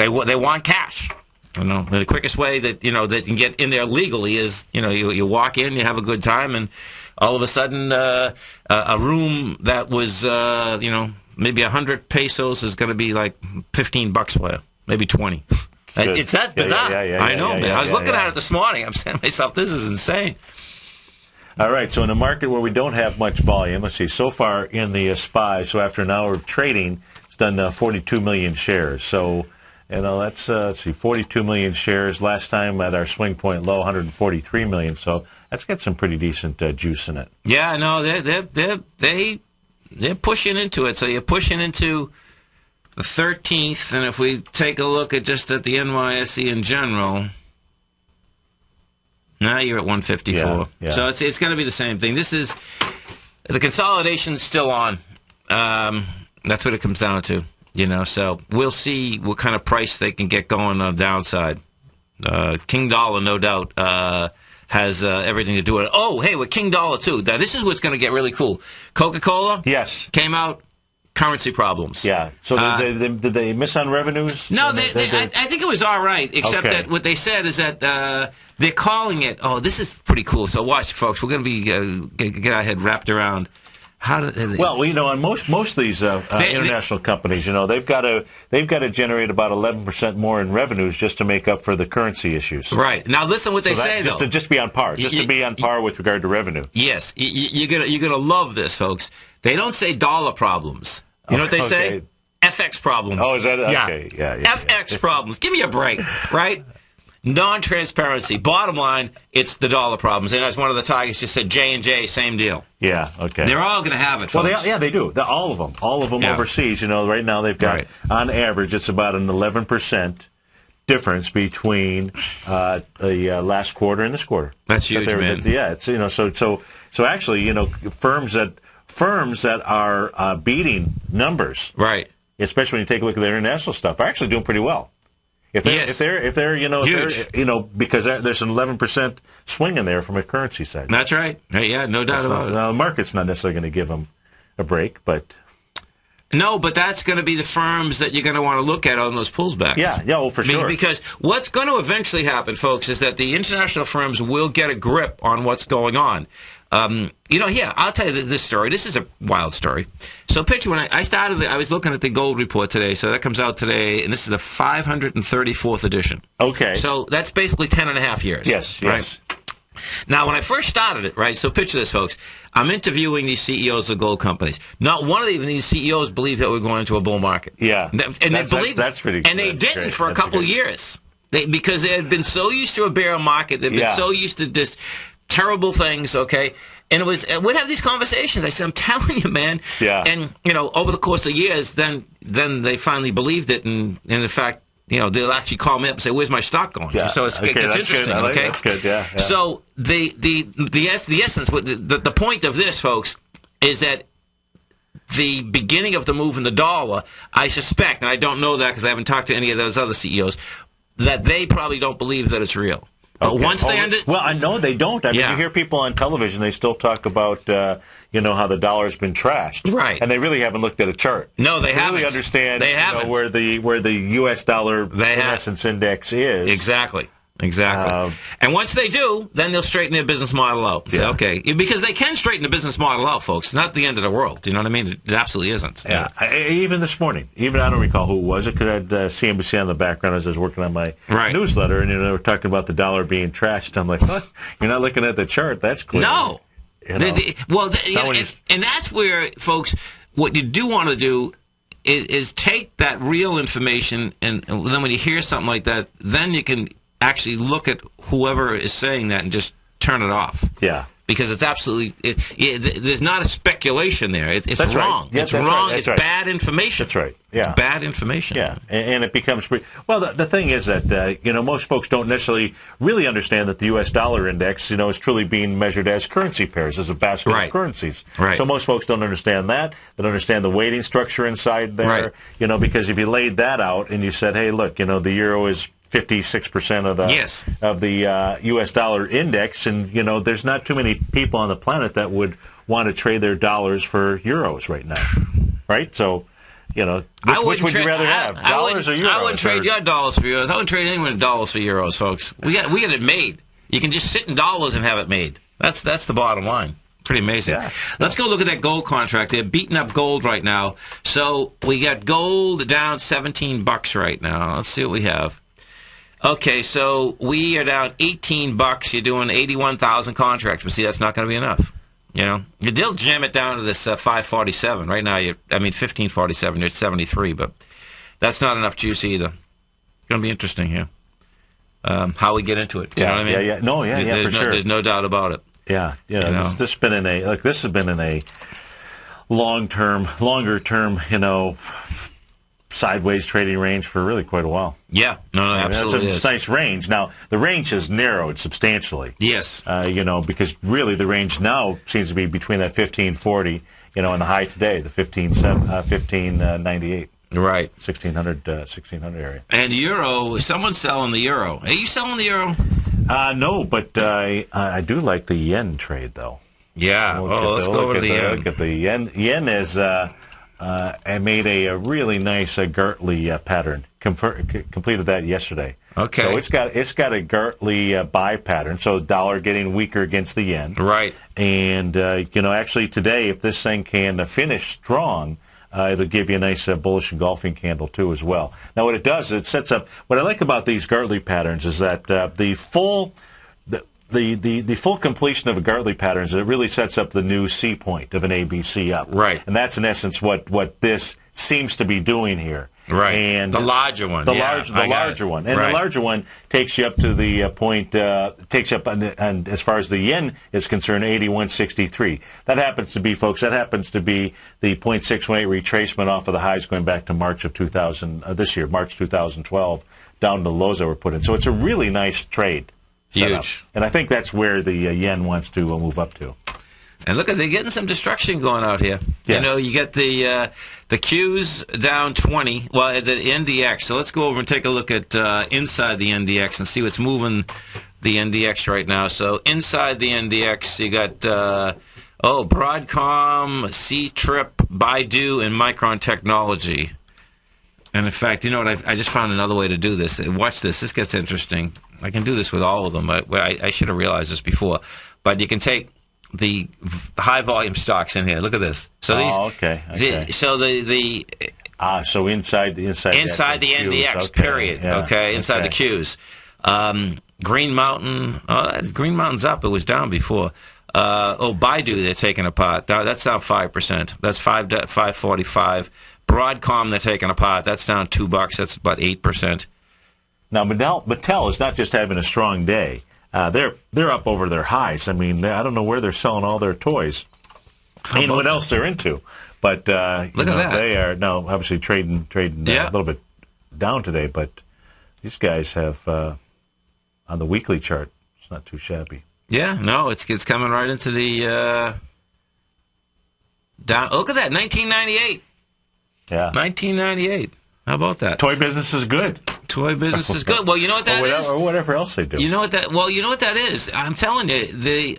want cash. The quickest way that that you can get in there legally is you walk in, you have a good time, and all of a sudden a room that was maybe 100 pesos is going to be like $15 for you, maybe 20. It's that bizarre. I know, man. I was looking at it this morning. I'm saying to myself, this is insane. All right, so in a market where we don't have much volume, let's see, so far in the SPY, so after an hour of trading, it's done 42 million shares. So that's, let's see, 42 million shares. Last time at our swing point low, 143 million. So that's got some pretty decent juice in it. Yeah, no, they're pushing into it. So you're pushing into the 13th, and if we take a look at the NYSE in general, now you're at 154. Yeah. So it's going to be the same thing. This is the consolidation's still on. That's what it comes down to. So we'll see what kind of price they can get going on the downside. King Dollar, no doubt, has everything to do with it. Oh, hey, with King Dollar, too. Now, this is what's going to get really cool. Coca-Cola came out, currency problems. Yeah. So did they miss on revenues? No, I think it was all right, except that what they said is that they're calling it, this is pretty cool. So watch, folks. We're going to be get our head wrapped around. On most of these international companies, they've got to generate about 11% more in revenues just to make up for the currency issues. Right. Now listen what they say just though. To be on par, to be on par with regard to revenue. Yes, you're gonna love this, folks. They don't say dollar problems. You know what they say? FX problems. Oh, is that okay? Yeah. FX problems. Give me a break, right? non-transparency. Bottom line, it's the dollar problems. And as one of the Tigers just said, J&J, same deal. Yeah, okay. They're all going to have it, folks. Well, they do. All of them overseas. Right now they've got, on average, it's about an 11% difference between the last quarter and this quarter. That's huge, man. It's so actually, firms that are beating numbers, right? Especially when you take a look at their international stuff, are actually doing pretty well. If they're because there's an 11% swing in there from a currency side. That's right. Yeah, no doubt about it. The market's not necessarily going to give them a break, but. No, but that's going to be the firms that you're going to want to look at on those pullbacks. Yeah, for sure. Because what's going to eventually happen, folks, is that the international firms will get a grip on what's going on. I'll tell you this story. This is a wild story. So picture when I started, I was looking at the gold report today. So that comes out today, and this is the 534th edition. Okay. So that's basically 10 and a half years. Yes. Now, when I first started it, right, so picture this, folks. I'm interviewing these CEOs of gold companies. Not one of these CEOs believed that we're going into a bull market. Yeah. And they believed that's pretty good. And they didn't for a couple of years. Because they had been so used to a bear market. They'd been so used to just terrible things, okay? And we'd have these conversations. I said, I'm telling you, man. Yeah. And, over the course of years, then they finally believed it. And in fact, they'll actually call me up and say, "Where's my stock going?" Yeah. So it's interesting. Okay, that's good. Yeah. So the essence, the point of this, folks, is that the beginning of the move in the dollar, I suspect, and I don't know that because I haven't talked to any of those other CEOs, that they probably don't believe that it's real. But once they understand, well, I know they don't. I mean, you hear people on television; they still talk about how the dollar's been trashed, right? And they really haven't looked at a chart. No, they haven't. Really understand where the U.S. dollar in essence index is exactly. And once they do, then they'll straighten their business model out. So, okay, because they can straighten the business model out, folks. It's not the end of the world. You know what I mean? It absolutely isn't. Yeah. Even this morning, I don't recall who it was. It could have had CNBC on the background as I was working on my newsletter, and they were talking about the dollar being trashed. I'm like, what? You're not looking at the chart. That's clear. No. And that's where, folks, what you do want to do is take that real information, and then when you hear something like that, then you can actually look at whoever is saying that and just turn it off. Yeah. Because it's absolutely, there's not a speculation there. It's that's wrong. Right. Yes, it's that's wrong. Right. It's bad information. That's right. Yeah. It's bad information. Yeah. And it becomes, well, the thing is that, most folks don't necessarily really understand that the U.S. dollar index, is truly being measured as currency pairs, as a basket of currencies. Right. So most folks don't understand that. They don't understand the weighting structure inside there. Right. Because if you laid that out and you said, hey, look, the euro is 56% of the U.S. dollar index, and there's not too many people on the planet that would want to trade their dollars for euros right now, right? So, which would you rather have, dollars or euros? I wouldn't trade your dollars for euros. I wouldn't trade anyone's dollars for euros, folks. We got it made. You can just sit in dollars and have it made. That's the bottom line. Pretty amazing. Yeah. Let's go look at that gold contract. They're beating up gold right now. So we got gold down $17 right now. Let's see what we have. Okay, so we are down $18. You're doing 81,000 contracts, but see, that's not going to be enough. They'll jam it down to this 547 right now. 1547. You're at 73, but that's not enough juice either. It's going to be interesting here. How we get into it? You know what I mean? Yeah. No, for sure. There's no doubt about it. Yeah. This has been in a longer term, sideways trading range for really quite a while. Yeah, absolutely. It's a nice range. Now, the range has narrowed substantially. Yes. Because really the range now seems to be between that 1540, and the high today, the 1598. Right. 1600 area. And euro, someone's selling the euro. Are you selling the euro? No, but I do like the yen trade, though. Yeah. Let's go over to the yen. Look at the yen. Yen is... I made a really nice Gartley pattern. Completed that yesterday. Okay. So it's got a Gartley buy pattern. So dollar getting weaker against the yen. Right. And actually today, if this thing can finish strong, it'll give you a nice bullish engulfing candle too as well. Now what it does, it sets up. What I like about these Gartley patterns is that the full completion of a Gartley pattern is it really sets up the new C point of an ABC up. Right. And that's in essence what this seems to be doing here. Right. And the larger one. The larger one. And the larger one takes you up to the takes you up, and as far as the yen is concerned, 81.63. That happens to be, folks, the 0.618 retracement off of the highs going back to March of 2012, down to the lows that were put in. So it's a really nice trade. Huge. And I think that's where the yen wants to move up to. And look, they're getting some destruction going out here. Yes. You know, you get the Qs down 20. Well, the NDX. So let's go over and take a look at inside the NDX and see what's moving the NDX right now. So inside the NDX, you got Broadcom, C-Trip, Baidu, and Micron Technology. And in fact, you know what? I just found another way to do this. Watch this. This gets interesting. I can do this with all of them. I should have realized this before. But you can take the high volume stocks in here. Look at this. So okay. So so inside the NDX period. Yeah, okay, inside the Qs. Green Mountain. Green Mountain's up. It was down before. Baidu, they're taking apart. That's down 5%. That's 5.45. Broadcom, they're taking apart. That's down $2. That's about 8%. Now Mattel is not just having a strong day. They're up over their highs. I mean, I don't know where they're selling all their toys and what else they're into. But look at that. They are obviously trading a little bit down today. But these guys have on the weekly chart, it's not too shabby. Yeah, no, it's coming right into the down. Look at that, 1998. Yeah, 1998. How about that? Toy business is good. Toy business is good. Well, you know what that is? Or whatever else they do. You know what that is? I'm telling you, the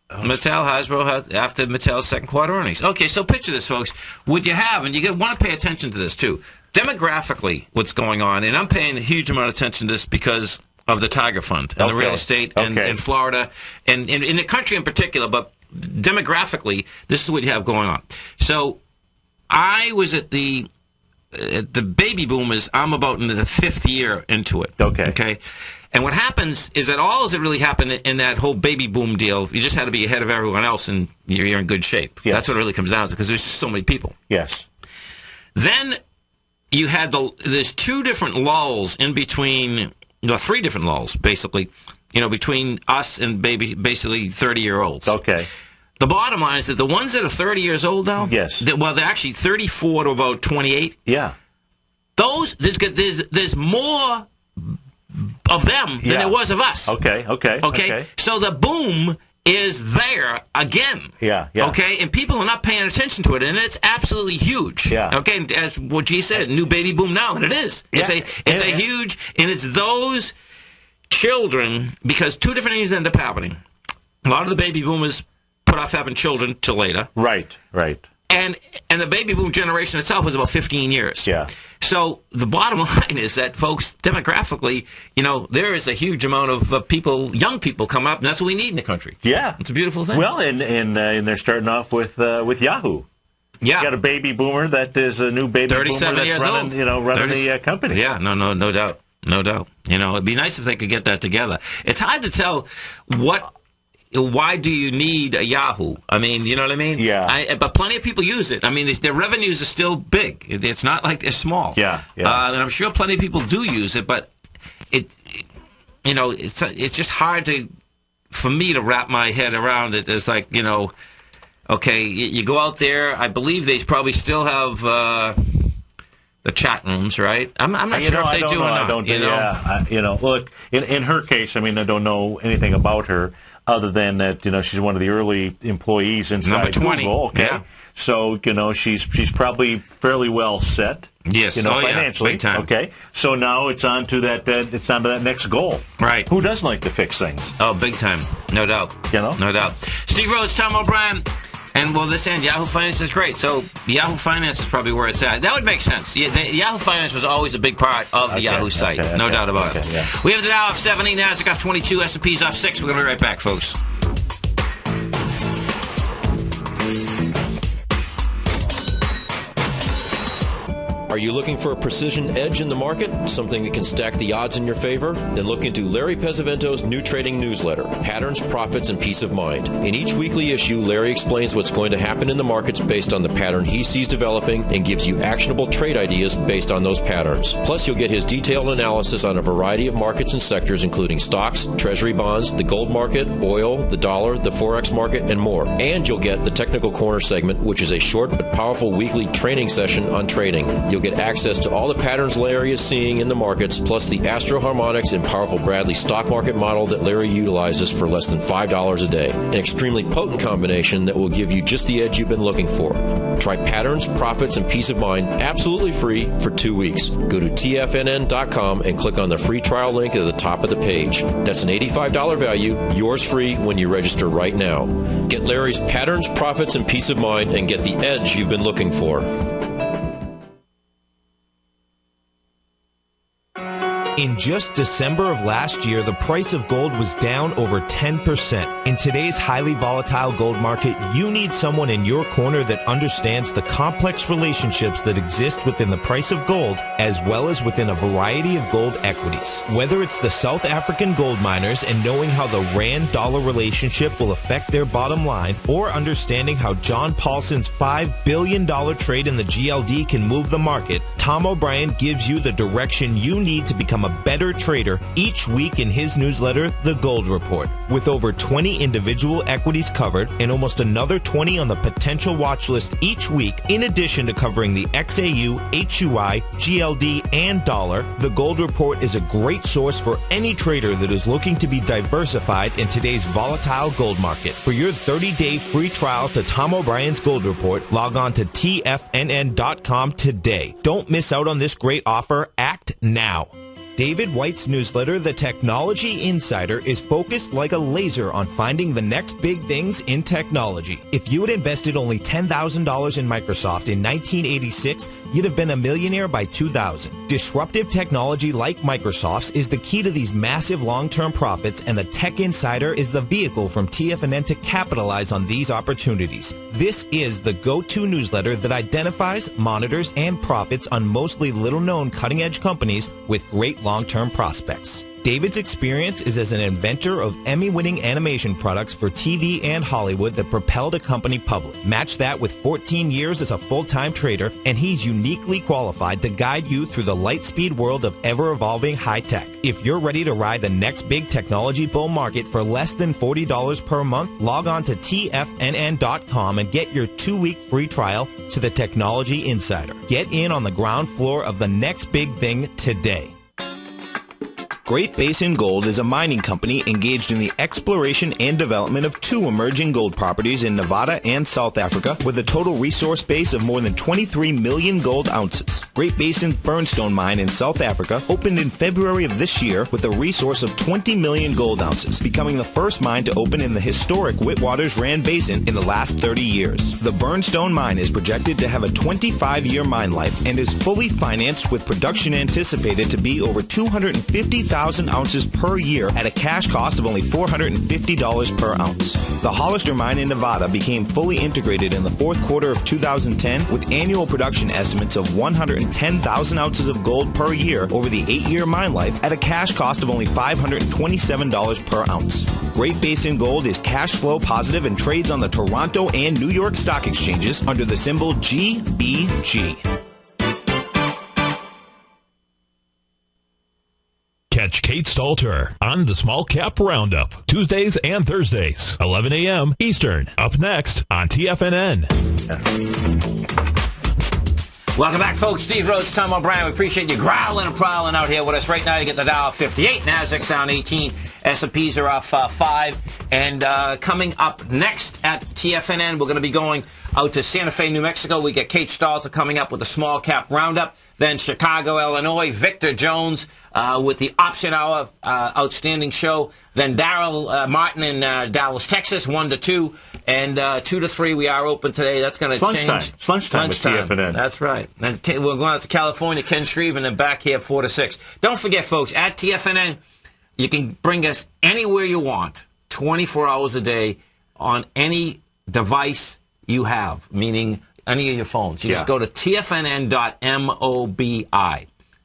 Mattel, Hasbro, after Mattel's second quarter earnings. Okay, so picture this, folks. Would you have, and you want to pay attention to this, too, demographically, what's going on, and I'm paying a huge amount of attention to this because of the Tiger Fund and the real estate in Florida and in the country in particular, but demographically, this is what you have going on. So I was at the baby boomers. I'm about in the 5th year into it. Okay. And what happens is that all that really happened in that whole baby boom deal, you just had to be ahead of everyone else and you're in good shape. Yes. That's what it really comes down to because there's just so many people. Yes. Then you had there's 2 different lulls in between, 3 different lulls, basically, between us and basically 30-year-olds. Okay. The bottom line is that the ones that are 30 years old now, yes, they're actually 34 to about 28. Yeah, there's more of them than there was of us. Okay. So the boom is there again. Yeah. Okay, and people are not paying attention to it, and it's absolutely huge. Yeah. Okay, and as what G said, new baby boom now, and it is. It's a huge, and it's those children because 2 different things end up happening. A lot of the baby boomers put off having children till later. Right. And the baby boom generation itself was about 15 years. Yeah. So the bottom line is that, folks, demographically, there is a huge amount of people, young people, come up, and that's what we need in the country. Yeah. It's a beautiful thing. Well, and they're starting off with Yahoo. Yeah. You got a baby boomer that is a new baby boomer that's running the company. Yeah, no doubt. No doubt. It'd be nice if they could get that together. It's hard to tell why do you need a Yahoo? I mean, you know what I mean? Yeah. But plenty of people use it. I mean, their revenues are still big. It's not like they're small. Yeah. And I'm sure plenty of people do use it, but it's just hard for me to wrap my head around it. It's like, okay, you go out there. I believe they probably still have the chat rooms, right? I'm not sure if they do or not. Look, in her case, I mean, I don't know anything about her. Other than that, she's one of the early employees inside Number 20. Google. Okay, yeah. So she's probably fairly well set. Yes, financially. Yeah. Big time. Okay, so now it's on to that. It's on to that next goal. Right. Who doesn't like to fix things? Oh, big time, no doubt. No doubt. Steve Rhodes, Tom O'Brien. And well, this end, Yahoo Finance is great. So Yahoo Finance is probably where it's at. That would make sense. Yahoo Finance was always a big part of the Yahoo site. No doubt about it. Yeah. We have the Dow off 70, NASDAQ off 22, S&P's off 6. We're going to be right back, folks. Are you looking for a precision edge in the market? Something that can stack the odds in your favor? Then look into Larry Pesavento's new trading newsletter, Patterns, Profits, and Peace of Mind. In each weekly issue, Larry explains what's going to happen in the markets based on the pattern he sees developing and gives you actionable trade ideas based on those patterns. Plus, you'll get his detailed analysis on a variety of markets and sectors, including stocks, treasury bonds, the gold market, oil, the dollar, the forex market, and more. And you'll get the Technical Corner segment, which is a short but powerful weekly training session on trading. You'll get access to all the patterns Larry is seeing in the markets, plus the Astro Harmonics and powerful Bradley stock market model that Larry utilizes for less than $5 a day. An extremely potent combination that will give you just the edge you've been looking for. Try Patterns, Profits, and Peace of Mind absolutely free for 2 weeks. Go to tfnn.com and click on the free trial link at the top of the page. That's an $85 value, yours free when you register right now. Get Larry's Patterns, Profits, and Peace of Mind and get the edge you've been looking for. In just December of last year, the price of gold was down over 10%. In today's highly volatile gold market, you need someone in your corner that understands the complex relationships that exist within the price of gold, as well as within a variety of gold equities. Whether it's the South African gold miners and knowing how the rand-dollar relationship will affect their bottom line, or understanding how John Paulson's $5 billion trade in the GLD can move the market, Tom O'Brien gives you the direction you need to become a better trader each week in his newsletter, The Gold Report. With over 20 individual equities covered and almost another 20 on the potential watch list each week, in addition to covering the XAU, HUI, GLD, and dollar, The Gold Report is a great source for any trader that is looking to be diversified in today's volatile gold market. For your 30-day free trial to Tom O'Brien's Gold Report, log on to tfnn.com today. Don't miss out on this great offer. Act now. David White's newsletter, The Technology Insider, is focused like a laser on finding the next big things in technology. If you had invested only $10,000 in Microsoft in 1986, you'd have been a millionaire by 2000. Disruptive technology like Microsoft's is the key to these massive long-term profits, and the Tech Insider is the vehicle from TFNN to capitalize on these opportunities. This is the go-to newsletter that identifies, monitors, and profits on mostly little-known cutting-edge companies with great long-term prospects. David's experience is as an inventor of Emmy-winning animation products for TV and Hollywood that propelled a company public. Match that with 14 years as a full-time trader, and he's uniquely qualified to guide you through the light-speed world of ever-evolving high-tech. If you're ready to ride the next big technology bull market for less than $40 per month, log on to tfnn.com and get your 2-week free trial to the Technology Insider. Get in on the ground floor of the next big thing today. Great Basin Gold is a mining company engaged in the exploration and development of 2 emerging gold properties in Nevada and South Africa with a total resource base of more than 23 million gold ounces. Great Basin's Burnstone mine in South Africa opened in February of this year with a resource of 20 million gold ounces, becoming the first mine to open in the historic Witwatersrand Basin in the last 30 years. The Burnstone mine is projected to have a 25-year mine life and is fully financed with production anticipated to be over 250,000 ounces per year at a cash cost of only $450 per ounce. The Hollister mine in Nevada became fully integrated in the 4th quarter of 2010 with annual production estimates of 110,000 ounces of gold per year over the 8-year mine life at a cash cost of only $527 per ounce. Great Basin Gold is cash flow positive and trades on the Toronto and New York stock exchanges under the symbol GBG. Catch Kate Stalter on the Small Cap Roundup, Tuesdays and Thursdays, 11 a.m. Eastern. Up next on TFNN. Welcome back, folks. Steve Rhodes, Tom O'Brien. We appreciate you growling and prowling out here with us. Right now, you get the Dow 58, Nasdaq's down 18, S&Ps are off 5. And coming up next at TFNN, we're going to be going out to Santa Fe, New Mexico. We get Kate Stalter coming up with the Small Cap Roundup. Then Chicago, Illinois, Victor Jones with the Option Hour, outstanding show. Then Daryl Martin in Dallas, Texas, 1 to 2. And 2 to 3, we are open today. That's going to change. It's lunchtime with TFNN. That's right. And we're going out to California, Ken Shreve, and then back here 4 to 6. Don't forget, folks, at TFNN, you can bring us anywhere you want, 24 hours a day, on any device you have, meaning any of your phones. You just go to tfnn.mobi.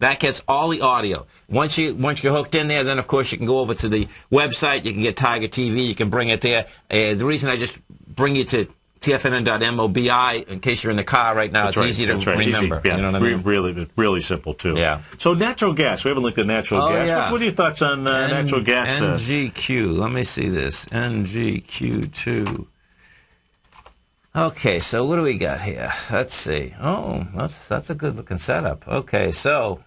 That gets all the audio. Once you're hooked in there, then of course you can go over to the website. You can get Tiger TV. You can bring it there. The reason I just bring you to tfnn.mobi, in case you're in the car right now, it's easy to remember. Easy. Yeah. You know what I mean? Really simple, too. Yeah. So natural gas. We haven't looked at natural gas. Yeah. What are your thoughts on natural gas? NGQ. Let me see this. NGQ2. Okay, so what do we got here? Let's see. Oh, that's a good-looking setup. Okay, so...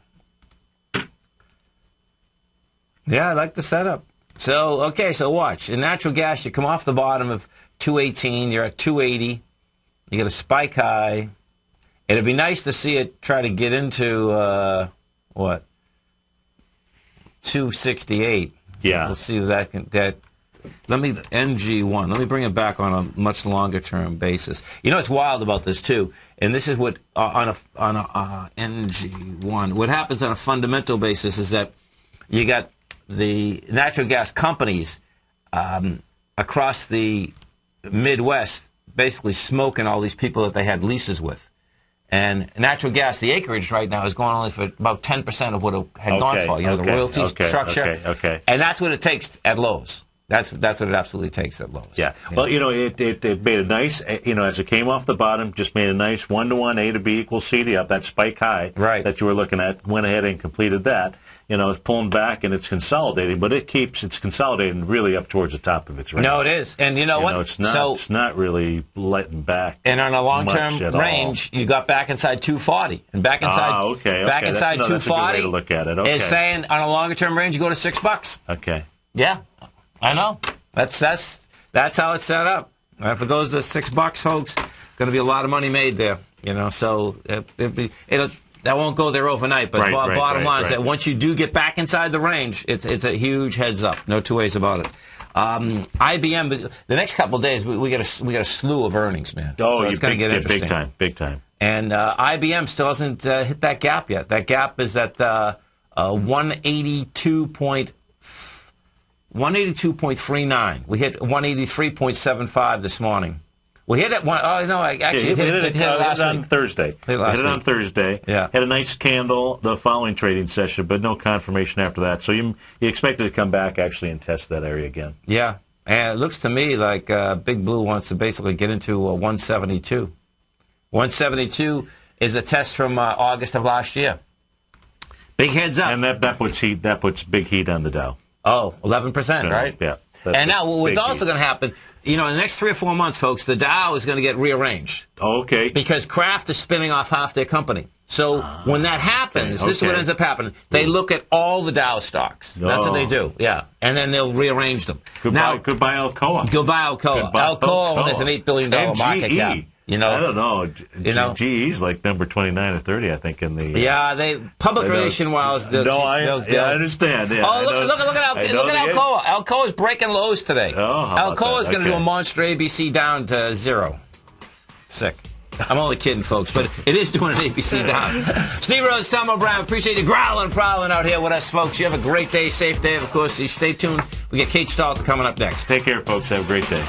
Yeah, I like the setup. So, okay, so watch. In natural gas, you come off the bottom of 218. You're at 280. You get a spike high. It'd be nice to see it try to get into, 268. Yeah. We'll see if that can... Let me NG1. Let me bring it back on a much longer term basis. You know what's wild about this too, and this is what on a NG1. What happens on a fundamental basis is that you got the natural gas companies across the Midwest basically smoking all these people that they had leases with. And natural gas, the acreage right now is going only for about 10% of what it had gone for. You know, the royalty structure. Okay. And that's what it takes at Lowe's. That's what it absolutely takes at Lowe's. Yeah. Well, you know, it made a nice, you know, as it came off the bottom, just made a nice 1-to-1, A to B equals C to up, that spike high that you were looking at, went ahead and completed that. You know, it's pulling back and it's consolidating, but it's consolidating really up towards the top of its range. No, it is. And you know what? It's not really letting back. And on a long-term range, you got back inside 240. And back inside, back inside 240 that's a good way to look at it. is saying on a longer-term range, you go to $6. Okay. Yeah. I know. That's how it's set up. For those that $6, folks, going to be a lot of money made there. You know, so that won't go there overnight. But bottom line is that once you do get back inside the range, it's a huge heads up. No two ways about it. IBM. The next couple of days, we got a slew of earnings, man. Oh, so it's going to get interesting. Big time. And IBM still hasn't hit that gap yet. That gap is at 182.39. We hit 183.75 this morning. We hit it one. Oh no! Actually, hit it on Thursday. Hit it on Thursday. Yeah. Had a nice candle the following trading session, but no confirmation after that. So you expect it to come back actually and test that area again. Yeah, and it looks to me like Big Blue wants to basically get into 172. 172 is a test from August of last year. Big heads up. And that puts big heat on the Dow. Oh, 11%, right? Yeah. And now what's also going to happen, you know, in the next 3 or 4 months, folks, the Dow is going to get rearranged. Okay. Because Kraft is spinning off half their company. So when that happens, this is what ends up happening. They look at all the Dow stocks. That's what they do. Yeah. And then they'll rearrange them. Goodbye Alcoa. Goodbye Alcoa. Alcoa has an $8 billion market cap. You know, I don't know. GE's like number 29 or 30, I think, in the. They public relation wise. I understand. Yeah, oh, look at Alcoa. Alcoa is breaking lows today. Oh, Alcoa is going to do a monster ABC down to 0. Sick. I'm only kidding, folks, but it is doing an ABC down. Steve Rhodes, Tom O'Brien, appreciate you growling and prowling out here with us, folks. You have a great day, safe day. Of course, you stay tuned. We get Kate Stalter coming up next. Take care, folks. Have a great day.